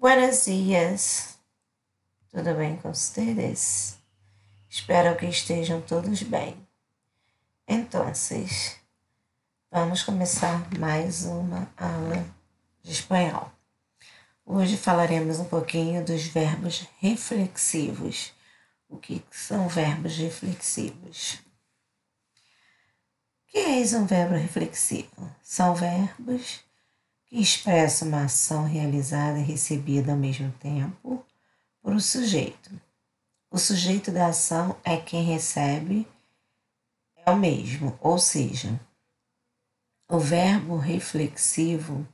Buenos dias, tudo bem com vocês? Espero que estejam todos bem. Então, vamos começar mais uma aula de espanhol. Hoje falaremos um pouquinho dos verbos reflexivos. O que são verbos reflexivos? O que é um verbo reflexivo? São verbos que expressam uma ação realizada e recebida ao mesmo tempo por um sujeito. O sujeito da ação é quem recebe, é o mesmo, ou seja, o verbo reflexivo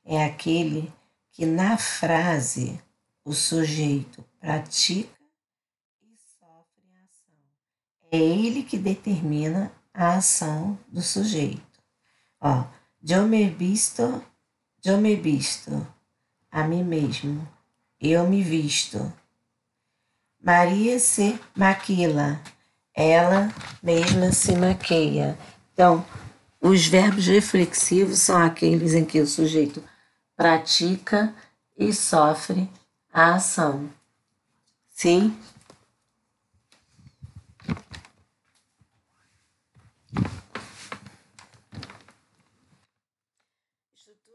é aquele que na frase o sujeito pratica e sofre a ação. É ele que determina a ação do sujeito. Eu me visto, a mim mesmo. Eu me visto. Maria se maquila. Ela mesma se maqueia. Então, os verbos reflexivos são aqueles em que o sujeito pratica e sofre a ação. Sim?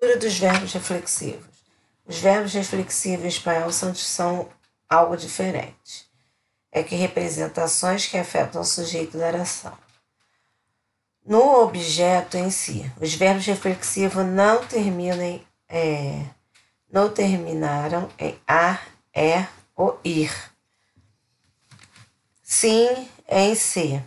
Estrutura dos verbos reflexivos. Os verbos reflexivos em espanhol são algo diferente. É que representações que afetam o sujeito da oração. No objeto em si, os verbos reflexivos não terminaram em ar, ou ir. Sim, em ser.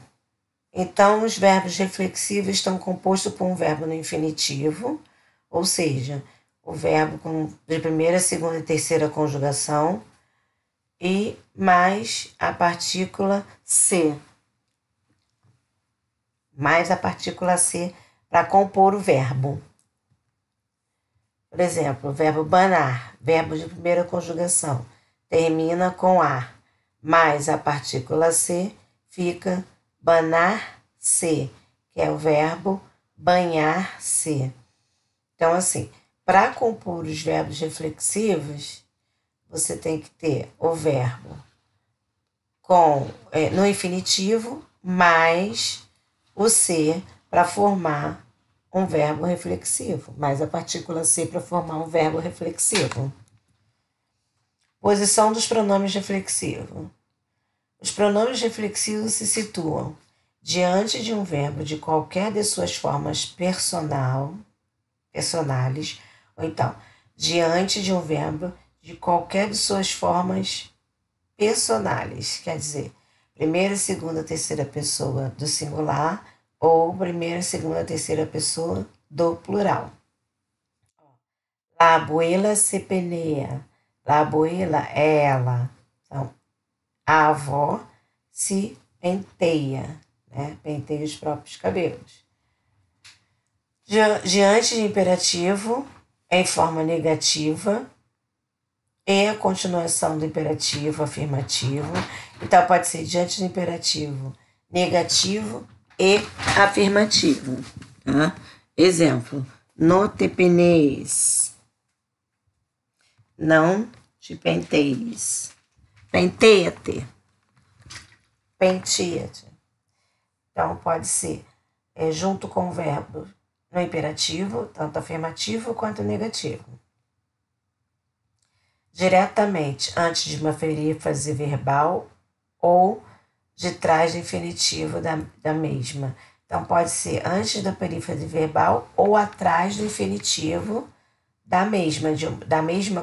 Então, os verbos reflexivos estão compostos por um verbo no infinitivo, ou seja, o verbo de primeira, segunda e terceira conjugação, e mais a partícula ser. Mais a partícula ser para compor o verbo. Por exemplo, o verbo banar, verbo de primeira conjugação, termina com ar, mais a partícula ser, fica banar-se, que é o verbo banhar-se. Então, assim, para compor os verbos reflexivos, você tem que ter o verbo no infinitivo, mais o ser para formar um verbo reflexivo, mais a partícula ser para formar um verbo reflexivo. Posição dos pronomes reflexivos. Os pronomes reflexivos se situam diante de um verbo de qualquer de suas formas personales, ou então, diante de um verbo de qualquer de suas formas personales, quer dizer, primeira, segunda, terceira pessoa do singular ou primeira, segunda, terceira pessoa do plural. La abuela se peneia. La abuela é ela. Então, a avó se penteia, né? Penteia os próprios cabelos. Diante de imperativo, em forma negativa, e a continuação do imperativo afirmativo. Então, pode ser diante do imperativo negativo e afirmativo. Tá? Exemplo, no te peneis. Não te penteis. Penteia-te. Penteia-te. Então, pode ser junto com o verbo no imperativo, tanto afirmativo quanto negativo. Diretamente antes de uma perífrase verbal ou de trás do infinitivo da mesma. Então, pode ser antes da perífrase verbal ou atrás do infinitivo da mesma.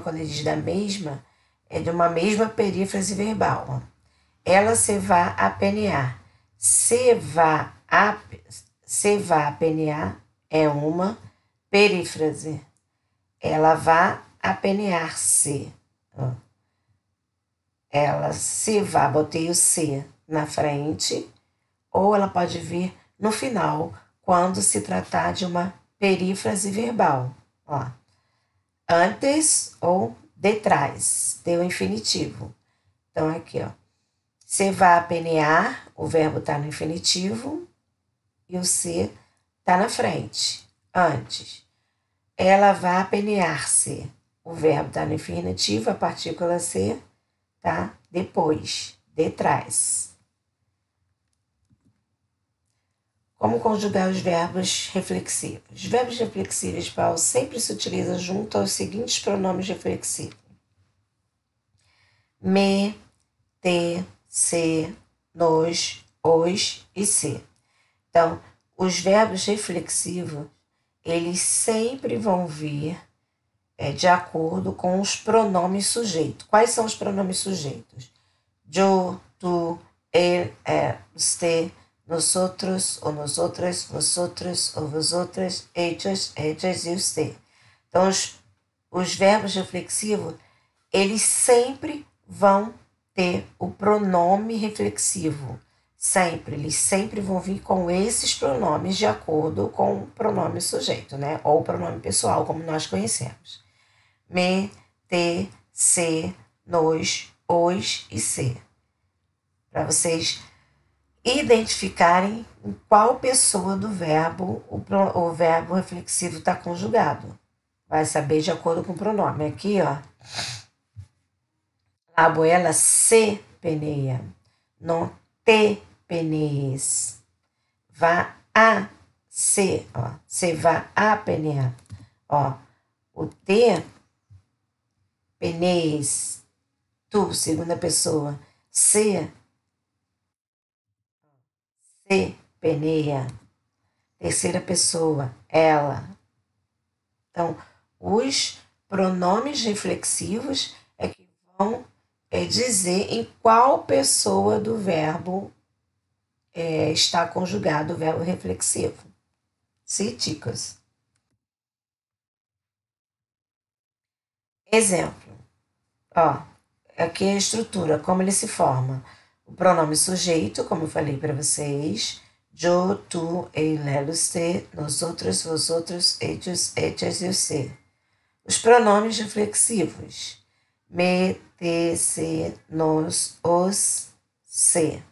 Quando ele diz da mesma, é de uma mesma perífrase verbal. Ela se vá a penear. Se vá a penear é uma perífrase. Ela vá a penear-se. Ela se vá, botei o se na frente, ou ela pode vir no final, quando se tratar de uma perífrase verbal. Antes ou detrás, deu infinitivo. Então, aqui, se vá a penear, o verbo está no infinitivo e o se está na frente, antes. Ela vai penear-se. o verbo está no infinitivo, a partícula ser está depois, detrás. Como conjugar os verbos reflexivos? Os verbos reflexivos, Paulo, sempre se utiliza junto aos seguintes pronomes reflexivos: me, te, se, nos, os e se. Então, os verbos reflexivos, eles sempre vão vir de acordo com os pronomes sujeitos. Quais são os pronomes sujeitos? Eu, tu, ele, você, nosotros, ou nosotras, vosotros, ou vosotras, ellos, ellas e você. Então, os verbos reflexivos, eles sempre vão ter o pronome reflexivo. Sempre, eles sempre vão vir com esses pronomes de acordo com o pronome sujeito, né? Ou o pronome pessoal, como nós conhecemos. Me, te, se, nos, os e se. Para vocês identificarem em qual pessoa do verbo o verbo reflexivo está conjugado. Vai saber de acordo com o pronome. Aqui, ó. A abuela se peneia. Não te penees. Vá a se, ó. Se vá a penear. Ó, o te penees. Tu, segunda pessoa. Se peneia. Terceira pessoa, ela. Então, os pronomes reflexivos é que vão dizer em qual pessoa do verbo está conjugado o verbo reflexivo. Sim, chicos? Exemplo. Ó, aqui é a estrutura, como ele se forma. O pronome sujeito, como eu falei para vocês. Eu, tu, ele, você, nós outros, vosotros, ellos, ellas e você. Os pronomes reflexivos. Me, te, se, nos, os, se.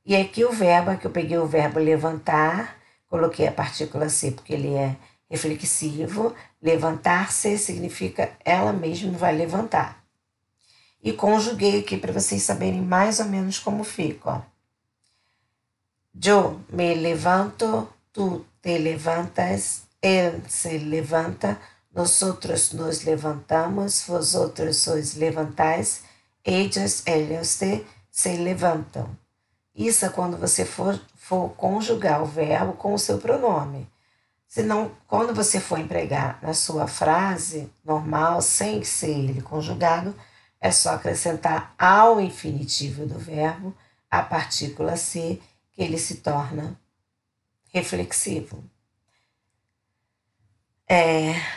E aqui o verbo, aqui eu peguei o verbo levantar, coloquei a partícula se porque ele é reflexivo. Levantar-se significa ela mesma vai levantar. E conjuguei aqui para vocês saberem mais ou menos como fica, ó. Eu me levanto, tu te levantas, ele se levanta, nosotros nos levantamos, vosotros sois levantais, ellos, eles se levantam. Isso é quando você for conjugar o verbo com o seu pronome. Senão, quando você for empregar na sua frase normal, sem ser ele conjugado, é só acrescentar ao infinitivo do verbo a partícula se, que ele se torna reflexivo.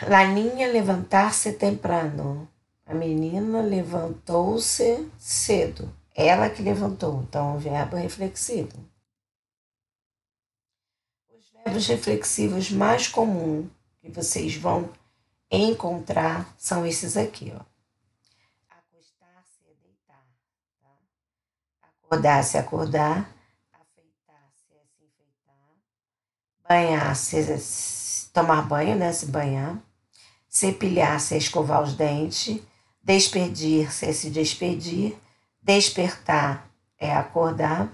La niña levantar-se temprano. A menina levantou-se cedo. Ela que levantou. Então, o verbo reflexivo. Os verbos reflexivos mais comuns que vocês vão encontrar são esses aqui, ó. Acostar-se é deitar, tá? Acordar-se é acordar. Afeitar-se é se enfeitar. Banhar-se é tomar banho, né? Se banhar. Cepilhar-se é escovar os dentes. Despedir-se é se despedir. Despertar é acordar.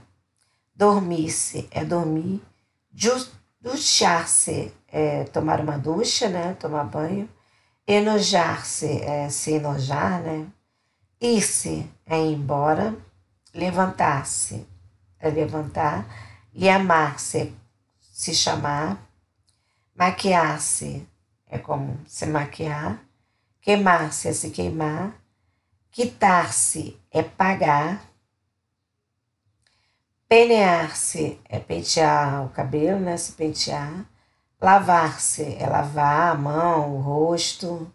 Dormir-se é dormir. Duchar-se é tomar uma ducha, né? Tomar banho. Enojar-se é se enojar, né? Ir-se é ir embora. Levantar-se é levantar. Lhamar-se é se chamar. Maquiar-se é como se maquiar. Queimar-se é se queimar. Quitar-se é pagar. Penear-se é pentear o cabelo, né? Se pentear. Lavar-se é lavar a mão, o rosto.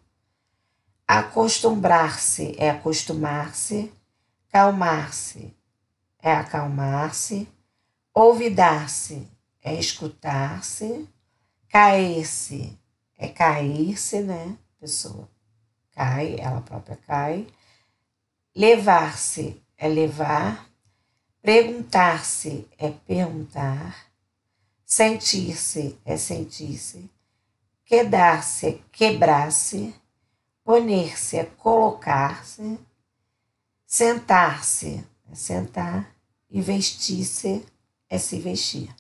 Acostumbrar-se é acostumar-se. Calmar-se é acalmar-se. Olvidar-se é escutar-se. Cair-se é cair-se, né? A pessoa cai, ela própria cai. Levar-se é levar. Perguntar-se é perguntar. Sentir-se é sentir-se. Quedar-se é quebrar-se. Poner-se é colocar-se. Sentar-se é sentar. E vestir-se é se vestir.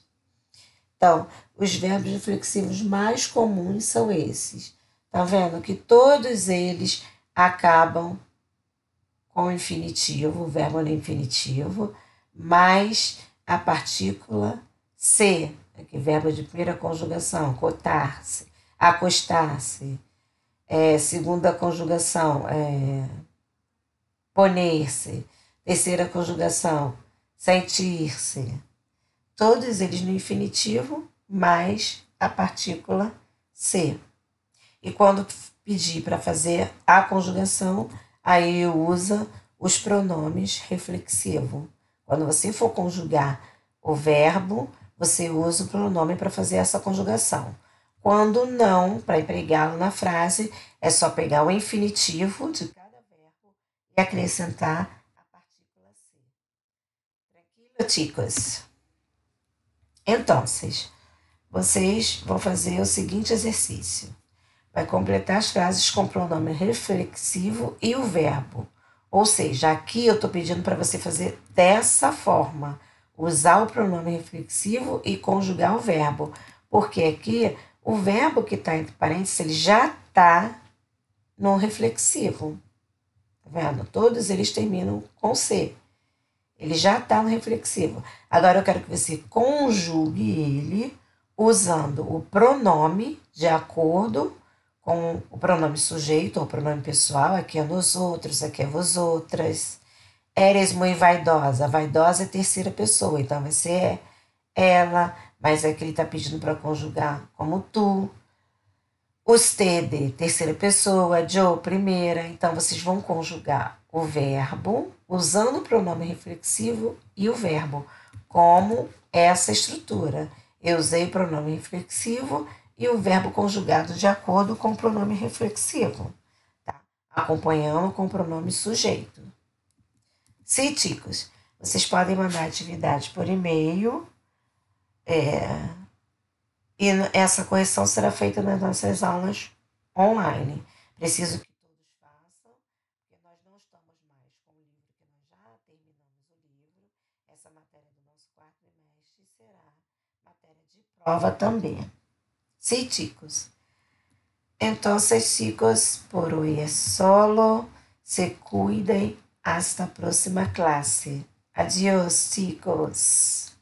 Então, os verbos reflexivos mais comuns são esses. Tá vendo que todos eles acabam com o infinitivo, o verbo no infinitivo, mais a partícula se, que é verbo de primeira conjugação, cotar-se, acostar-se, segunda conjugação, poner-se, terceira conjugação, sentir-se. Todos eles no infinitivo, mais a partícula se. E quando pedir para fazer a conjugação, aí usa os pronomes reflexivos. Quando você for conjugar o verbo, você usa o pronome para fazer essa conjugação. Quando não, para empregá-lo na frase, é só pegar o infinitivo de cada verbo e acrescentar a partícula se. Tranquilo, chicos? Então, vocês vão fazer o seguinte exercício. Vai completar as frases com o pronome reflexivo e o verbo. Ou seja, aqui eu estou pedindo para você fazer dessa forma. Usar o pronome reflexivo e conjugar o verbo. Porque aqui, o verbo que está entre parênteses, ele já está no reflexivo. Tá vendo? Todos eles terminam com C. Ele já está no reflexivo. Agora eu quero que você conjugue ele usando o pronome de acordo com o pronome sujeito ou pronome pessoal. Aqui é nos outros, aqui é vos outras. Eres muito vaidosa. Vaidosa é terceira pessoa, então vai ser ela, mas aqui ele está pedindo para conjugar como tu. Usted, terceira pessoa, Joe, primeira. Então, vocês vão conjugar o verbo usando o pronome reflexivo e o verbo, como essa estrutura. Eu usei o pronome reflexivo e o verbo conjugado de acordo com o pronome reflexivo, tá? Acompanhando com o pronome sujeito. Sim, chicos, vocês podem mandar atividade por e-mail. E essa correção será feita nas nossas aulas online. Preciso que todos façam, porque nós não estamos mais com o livro, que nós já terminamos o livro. Essa matéria do nosso quarto trimestre será matéria de prova também. Sí, chicos. Entonces, chicos, por hoy es solo. Se cuiden. Hasta a próxima clase. Adiós, chicos.